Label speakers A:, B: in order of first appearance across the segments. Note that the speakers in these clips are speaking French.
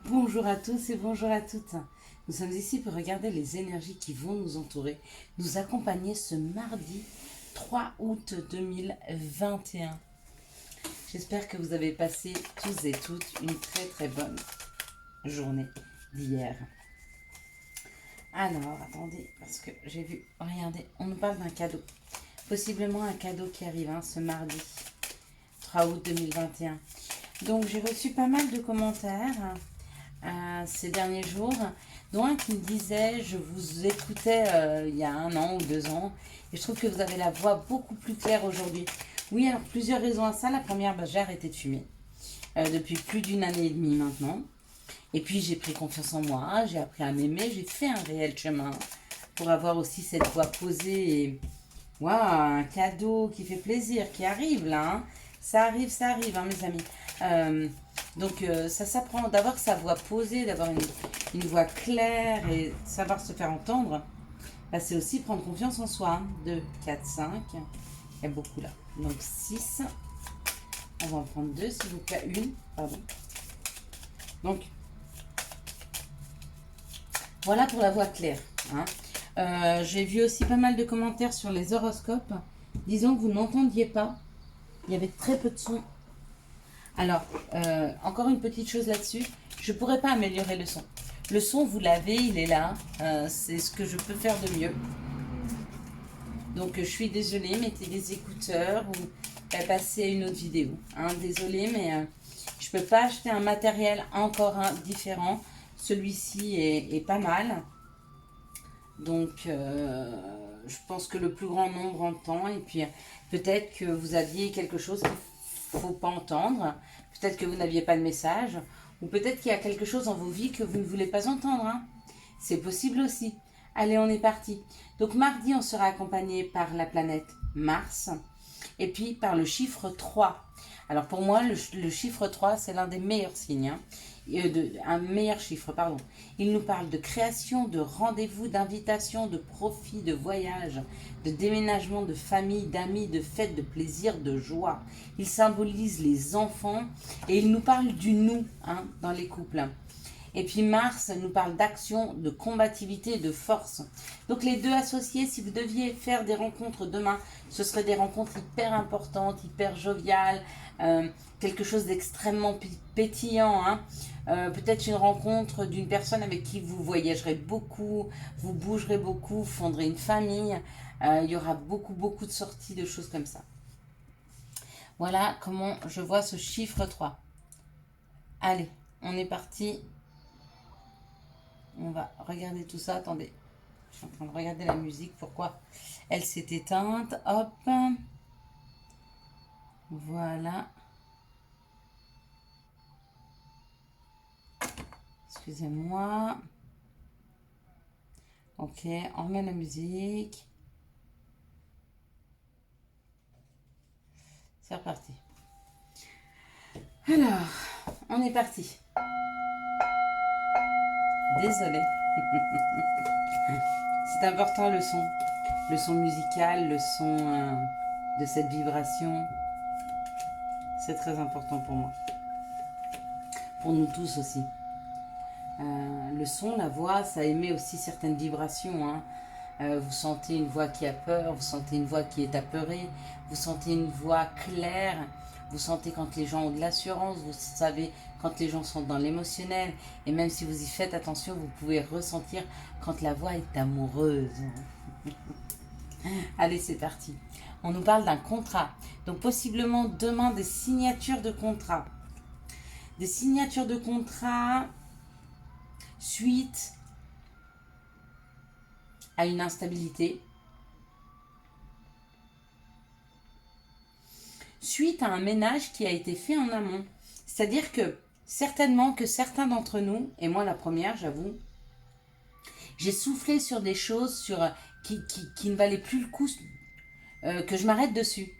A: Bonjour à tous et bonjour à toutes. Nous sommes ici pour regarder les énergies qui vont nous entourer, nous accompagner ce mardi 3 août 2021. J'espère que vous avez passé tous et toutes une très très bonne journée d'hier. Alors, attendez, parce que j'ai vu, regardez, on nous parle d'un cadeau. Possiblement un cadeau qui arrive ce mardi 3 août 2021. Donc j'ai reçu pas mal de commentaires ces derniers jours, dont un qui me disait: je vous écoutais il y a 1 an ou 2 ans et je trouve que vous avez la voix beaucoup plus claire aujourd'hui. Oui, alors plusieurs raisons à ça. La première, j'ai arrêté de fumer depuis plus d'une année et demie maintenant. Et puis j'ai pris confiance en moi, j'ai appris à m'aimer, j'ai fait un réel chemin pour avoir aussi cette voix posée et waouh, un cadeau qui fait plaisir, qui arrive là. Ça arrive, mes amis. Donc ça s'apprend d'avoir sa voix posée, d'avoir une voix claire et savoir se faire entendre. C'est aussi prendre confiance en soi. 2, 4, 5. Il y a beaucoup là. Donc 6. On va en prendre 2, s'il vous plaît. Une, pardon. Donc, voilà pour la voix claire. J'ai vu aussi pas mal de commentaires sur les horoscopes. Disons que vous n'entendiez pas. Il y avait très peu de son. Alors, encore une petite chose là-dessus. Je ne pourrais pas améliorer le son. Le son, vous l'avez, il est là. C'est ce que je peux faire de mieux. Donc, je suis désolée. Mettez des écouteurs ou passez à une autre vidéo. Désolée, mais je ne peux pas acheter un matériel encore différent. Celui-ci est pas mal. Donc, je pense que le plus grand nombre entend. Et puis, peut-être que vous aviez quelque chose qu'il ne faut pas entendre. Peut-être que vous n'aviez pas de message. Ou peut-être qu'il y a quelque chose dans vos vies que vous ne voulez pas entendre. C'est possible aussi. Allez, on est parti. Donc, mardi, on sera accompagné par la planète Mars. Et puis, par le chiffre 3. Alors, pour moi, le chiffre 3, c'est l'un des meilleurs signes. Un meilleur chiffre, pardon. Il nous parle de création, de rendez-vous, d'invitation, de profit, de voyage, de déménagement, de famille, d'amis, de fêtes, de plaisir, de joie. Il symbolise les enfants et il nous parle du nous dans les couples. Et puis Mars nous parle d'action, de combativité et de force. Donc les deux associés, si vous deviez faire des rencontres demain, ce seraient des rencontres hyper importantes, hyper joviales, quelque chose d'extrêmement pétillant. Peut-être une rencontre d'une personne avec qui vous voyagerez beaucoup, vous bougerez beaucoup, vous fonderez une famille. Il y aura beaucoup de sorties, de choses comme ça. Voilà comment je vois ce chiffre 3. Allez, on est parti. On va regarder tout ça. Attendez, je suis en train de regarder la musique. Pourquoi elle s'est éteinte? Hop. Voilà. Excusez-moi. Ok, on remet la musique. C'est reparti. Alors, on est parti. Désolée. C'est important le son musical, le son de cette vibration. C'est très important pour moi. Pour nous tous aussi. Le son, la voix, ça émet aussi certaines vibrations. Vous sentez une voix qui a peur, vous sentez une voix qui est apeurée, vous sentez une voix claire, vous sentez quand les gens ont de l'assurance, vous savez quand les gens sont dans l'émotionnel. Et même si vous y faites attention, vous pouvez ressentir quand la voix est amoureuse. Allez, c'est parti. On nous parle d'un contrat. Donc possiblement demain des signatures de contrat. Des signatures de contrat suite à une instabilité, suite à un ménage qui a été fait en amont. C'est-à-dire que certainement que certains d'entre nous, et moi la première, j'avoue, j'ai soufflé sur des choses qui ne valaient plus le coup que je m'arrête dessus.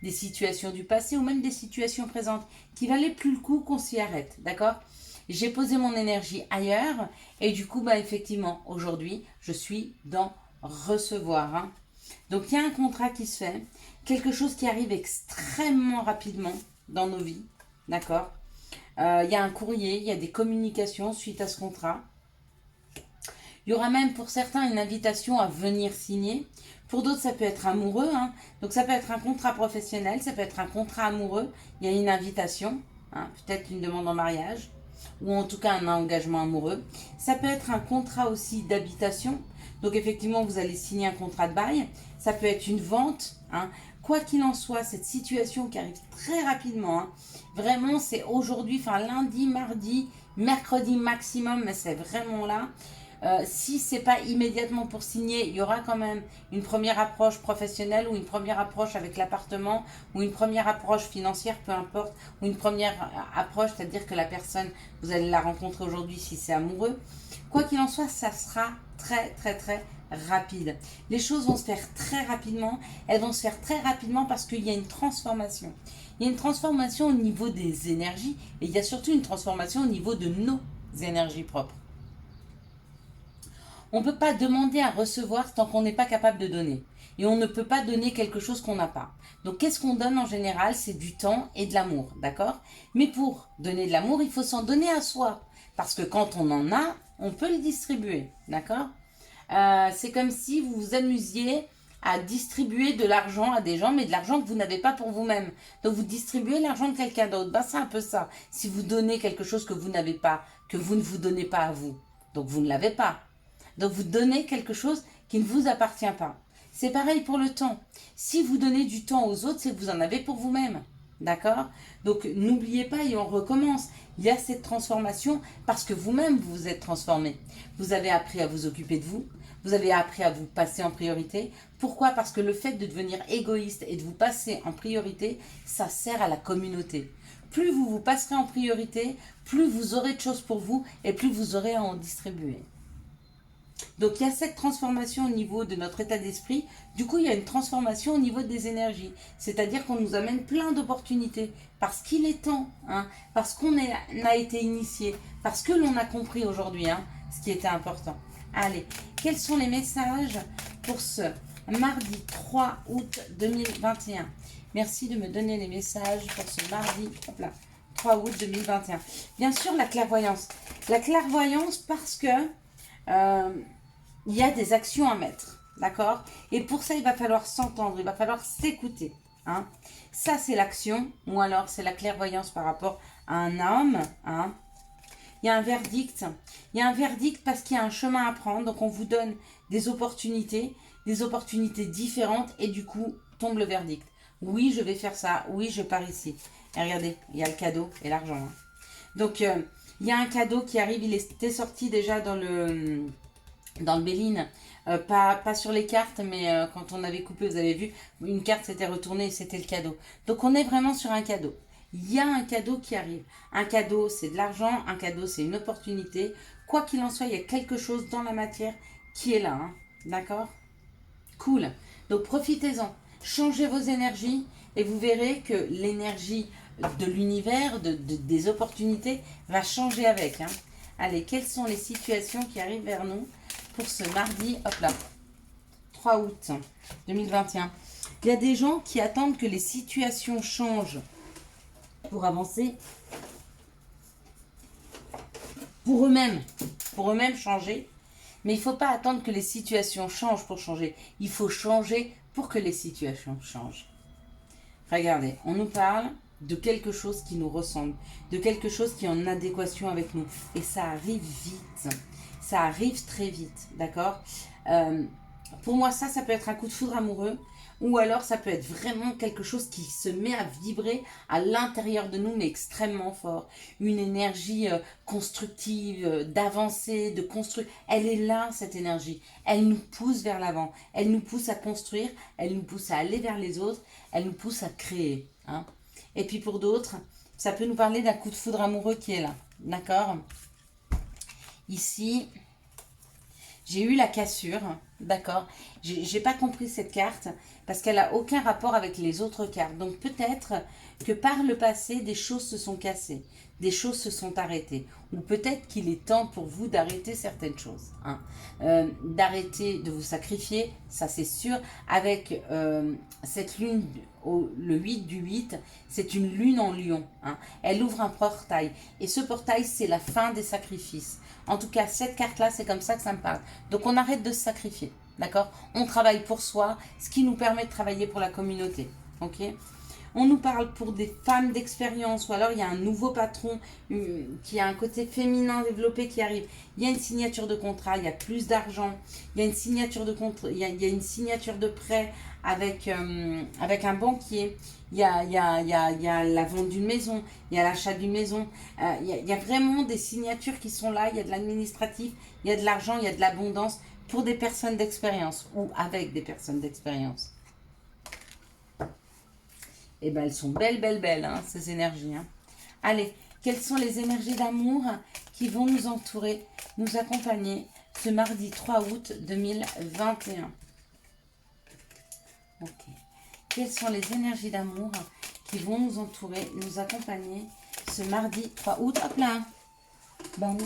A: Des situations du passé ou même des situations présentes qui valaient plus le coup qu'on s'y arrête, d'accord? J'ai posé mon énergie ailleurs et du coup, effectivement, aujourd'hui, je suis dans recevoir. Donc, il y a un contrat qui se fait, quelque chose qui arrive extrêmement rapidement dans nos vies, d'accord? Il y a un courrier, il y a des communications suite à ce contrat. Il y aura même pour certains une invitation à venir signer. Pour d'autres, ça peut être amoureux, hein. Donc ça peut être un contrat professionnel, ça peut être un contrat amoureux. Il y a une invitation, hein, peut-être une demande en mariage, ou en tout cas un engagement amoureux. Ça peut être un contrat aussi d'habitation. Donc effectivement, vous allez signer un contrat de bail. Ça peut être une vente, hein. Quoi qu'il en soit, cette situation qui arrive très rapidement, hein, vraiment c'est aujourd'hui, enfin lundi, mardi, mercredi maximum, mais c'est vraiment là. Si c'est pas immédiatement pour signer, il y aura quand même une première approche professionnelle ou une première approche avec l'appartement ou une première approche financière, peu importe, ou une première approche, c'est-à-dire que la personne, vous allez la rencontrer aujourd'hui si c'est amoureux. Quoi qu'il en soit, ça sera très très très rapide. Les choses vont se faire très rapidement. Elles vont se faire très rapidement parce qu'il y a une transformation. Il y a une transformation au niveau des énergies et il y a surtout une transformation au niveau de nos énergies propres. On ne peut pas demander à recevoir tant qu'on n'est pas capable de donner. Et on ne peut pas donner quelque chose qu'on n'a pas. Donc qu'est-ce qu'on donne en général? C'est du temps et de l'amour, d'accord? Mais pour donner de l'amour, il faut s'en donner à soi. Parce que quand on en a, on peut le distribuer, d'accord? C'est comme si vous vous amusiez à distribuer de l'argent à des gens, mais de l'argent que vous n'avez pas pour vous-même. Donc vous distribuez l'argent de quelqu'un d'autre. Ben, c'est un peu ça. Si vous donnez quelque chose que vous n'avez pas, que vous ne vous donnez pas à vous, donc vous ne l'avez pas. Donc vous donnez quelque chose qui ne vous appartient pas. C'est pareil pour le temps. Si vous donnez du temps aux autres, c'est que vous en avez pour vous-même. D'accord? Donc n'oubliez pas et on recommence. Il y a cette transformation parce que vous-même vous vous êtes transformé. Vous avez appris à vous occuper de vous. Vous avez appris à vous passer en priorité. Pourquoi? Parce que le fait de devenir égoïste et de vous passer en priorité, ça sert à la communauté. Plus vous vous passerez en priorité, plus vous aurez de choses pour vous et plus vous aurez à en distribuer. Donc il y a cette transformation au niveau de notre état d'esprit. Du coup, il y a une transformation au niveau des énergies. C'est-à-dire qu'on nous amène plein d'opportunités. Parce qu'il est temps, hein, parce qu'on a été initié, parce que l'on a compris aujourd'hui, hein, ce qui était important. Allez, quels sont les messages pour ce mardi 3 août 2021? Merci de me donner les messages pour ce mardi, hop là, 3 août 2021. Bien sûr, la clairvoyance. La clairvoyance parce que il y a des actions à mettre, d'accord? Et pour ça, il va falloir s'entendre, il va falloir s'écouter, hein? Ça, c'est l'action, ou alors c'est la clairvoyance par rapport à un homme, hein? Il y a un verdict. Il y a un verdict parce qu'il y a un chemin à prendre, donc on vous donne des opportunités différentes, et du coup, tombe le verdict. Oui, je vais faire ça, oui, je pars ici. Et regardez, il y a le cadeau et l'argent, hein. Donc, il y a un cadeau qui arrive, il était sorti déjà dans le Béline, pas sur les cartes, mais quand on avait coupé, vous avez vu, une carte s'était retournée et c'était le cadeau. Donc on est vraiment sur un cadeau. Il y a un cadeau qui arrive. Un cadeau, c'est de l'argent, un cadeau, c'est une opportunité. Quoi qu'il en soit, il y a quelque chose dans la matière qui est là, hein. D'accord? Cool. Donc profitez-en. Changez vos énergies et vous verrez que l'énergie de l'univers, des opportunités, va changer avec, hein. Allez, quelles sont les situations qui arrivent vers nous pour ce mardi, hop là, 3 août 2021? Il y a des gens qui attendent que les situations changent pour avancer, pour eux-mêmes changer. Mais il ne faut pas attendre que les situations changent pour changer. Il faut changer pour que les situations changent. Regardez, on nous parle de quelque chose qui nous ressemble, de quelque chose qui est en adéquation avec nous. Et ça arrive vite. Ça arrive très vite, d'accord? Pour moi, ça peut être un coup de foudre amoureux. Ou alors, ça peut être vraiment quelque chose qui se met à vibrer à l'intérieur de nous, mais extrêmement fort. Une énergie constructive, d'avancer, de construire. Elle est là, cette énergie. Elle nous pousse vers l'avant. Elle nous pousse à construire. Elle nous pousse à aller vers les autres. Elle nous pousse à créer, hein. Et puis pour d'autres, ça peut nous parler d'un coup de foudre amoureux qui est là. D'accord? Ici, j'ai eu la cassure. D'accord? J'ai pas compris cette carte parce qu'elle n'a aucun rapport avec les autres cartes. Donc peut-être que par le passé, des choses se sont cassées. Des choses se sont arrêtées. Ou peut-être qu'il est temps pour vous d'arrêter certaines choses, hein. D'arrêter de vous sacrifier, ça c'est sûr. Avec cette lune le 8 du 8, c'est une lune en lion. Hein. Elle ouvre un portail. Et ce portail, c'est la fin des sacrifices. En tout cas, cette carte-là, c'est comme ça que ça me parle. Donc, on arrête de se sacrifier. D'accord? On travaille pour soi, ce qui nous permet de travailler pour la communauté. Ok? On nous parle pour des femmes d'expérience, ou alors il y a un nouveau patron qui a un côté féminin développé qui arrive. Il y a une signature de contrat, il y a plus d'argent, il y a une signature de contrat, il y a une signature de prêt avec un banquier. Il y a la vente d'une maison, il y a l'achat d'une maison. Il y a vraiment des signatures qui sont là, il y a de l'administratif, il y a de l'argent, il y a de l'abondance pour des personnes d'expérience ou avec des personnes d'expérience. Eh bien, elles sont belles, hein, ces énergies. Hein. Allez, quelles sont les énergies d'amour qui vont nous entourer, nous accompagner ce mardi 3 août 2021? Ok. Quelles sont les énergies d'amour qui vont nous entourer, nous accompagner ce mardi 3 août? Hop là. Ben oui.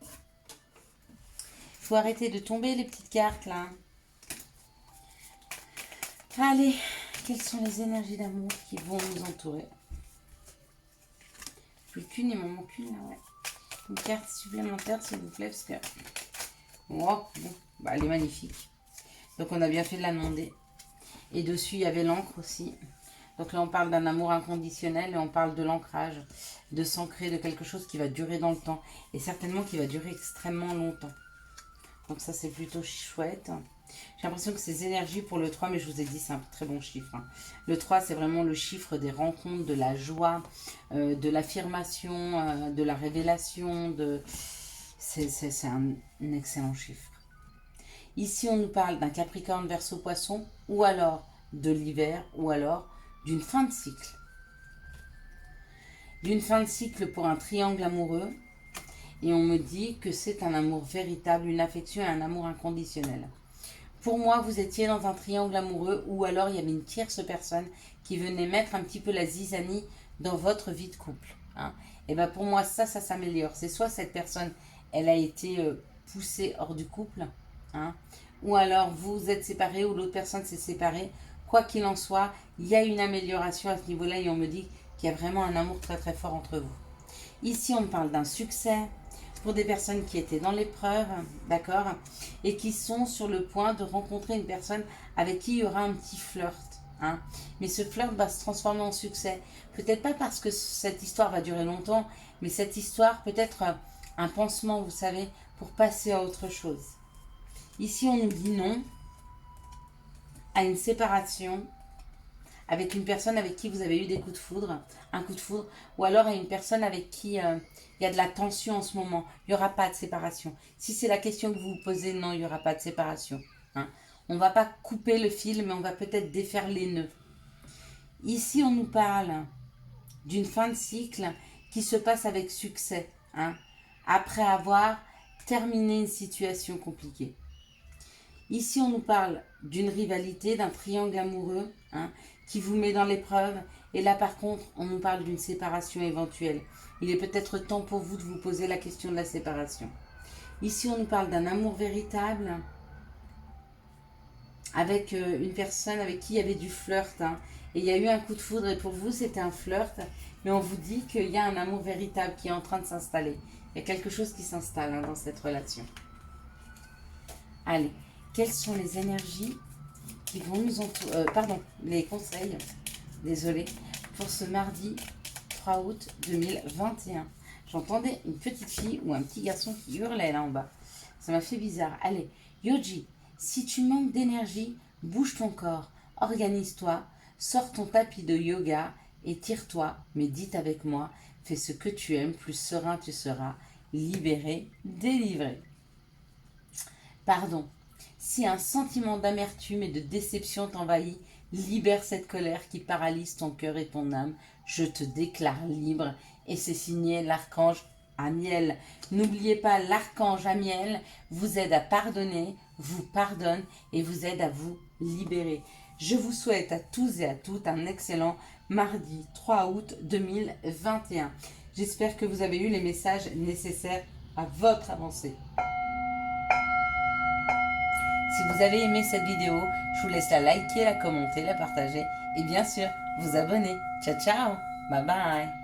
A: Il faut arrêter de tomber les petites cartes là. Allez. Quelles sont les énergies d'amour qui vont nous entourer? Plus qu'une, il m'en manque une là, ouais. Une carte supplémentaire, s'il vous plaît, parce que... Oh, bon, bah, elle est magnifique. Donc, on a bien fait de la demander. Et dessus, il y avait l'encre aussi. Donc là, on parle d'un amour inconditionnel et on parle de l'ancrage, de s'ancrer, de quelque chose qui va durer dans le temps. Et certainement qui va durer extrêmement longtemps. Donc ça, c'est plutôt chouette. J'ai l'impression que ces énergies pour le 3, mais je vous ai dit, c'est un très bon chiffre. Hein. Le 3, c'est vraiment le chiffre des rencontres, de la joie, de l'affirmation, de la révélation. C'est un excellent chiffre. Ici, on nous parle d'un Capricorne, Verseau, Poisson, ou alors de l'hiver, ou alors d'une fin de cycle. D'une fin de cycle pour un triangle amoureux. Et on me dit que c'est un amour véritable, une affection et un amour inconditionnel. Pour moi, vous étiez dans un triangle amoureux ou alors il y avait une tierce personne qui venait mettre un petit peu la zizanie dans votre vie de couple. Hein. Et bien pour moi, ça s'améliore. C'est soit cette personne, elle a été poussée hors du couple, hein, ou alors vous êtes séparés ou l'autre personne s'est séparée. Quoi qu'il en soit, il y a une amélioration à ce niveau-là et on me dit qu'il y a vraiment un amour très très fort entre vous. Ici, on me parle d'un succès pour des personnes qui étaient dans l'épreuve, d'accord, et qui sont sur le point de rencontrer une personne avec qui il y aura un petit flirt. Hein. Mais ce flirt va se transformer en succès. Peut-être pas parce que cette histoire va durer longtemps, mais cette histoire peut être un pansement, vous savez, pour passer à autre chose. Ici, on nous dit non à une séparation avec une personne avec qui vous avez eu des coups de foudre, un coup de foudre, ou alors à une personne avec qui il y a de la tension en ce moment. Il n'y aura pas de séparation. Si c'est la question que vous vous posez, non, il n'y aura pas de séparation. Hein. On ne va pas couper le fil, mais on va peut-être défaire les nœuds. Ici, on nous parle d'une fin de cycle qui se passe avec succès, hein, après avoir terminé une situation compliquée. Ici, on nous parle d'une rivalité, d'un triangle amoureux, hein, qui vous met dans l'épreuve. Et là, par contre, on nous parle d'une séparation éventuelle. Il est peut-être temps pour vous de vous poser la question de la séparation. Ici, on nous parle d'un amour véritable avec une personne avec qui il y avait du flirt. Hein, et il y a eu un coup de foudre et pour vous, c'était un flirt. Mais on vous dit qu'il y a un amour véritable qui est en train de s'installer. Il y a quelque chose qui s'installe, hein, dans cette relation. Allez, quelles sont les énergies qui vont nous entourer, les conseils, désolé, pour ce mardi 3 août 2021. J'entendais une petite fille ou un petit garçon qui hurlait là en bas. Ça m'a fait bizarre. Allez, Yoji, si tu manques d'énergie, bouge ton corps, organise-toi, sors ton tapis de yoga et tire-toi, médite avec moi, fais ce que tu aimes, plus serein tu seras, libéré, délivré. Pardon. Si un sentiment d'amertume et de déception t'envahit, libère cette colère qui paralyse ton cœur et ton âme. Je te déclare libre et c'est signé l'archange Amiel. N'oubliez pas, l'archange Amiel vous aide à pardonner, vous pardonne et vous aide à vous libérer. Je vous souhaite à tous et à toutes un excellent mardi 3 août 2021. J'espère que vous avez eu les messages nécessaires à votre avancée. Si vous avez aimé cette vidéo, je vous laisse la liker, la commenter, la partager et bien sûr vous abonner. Ciao ciao, bye bye.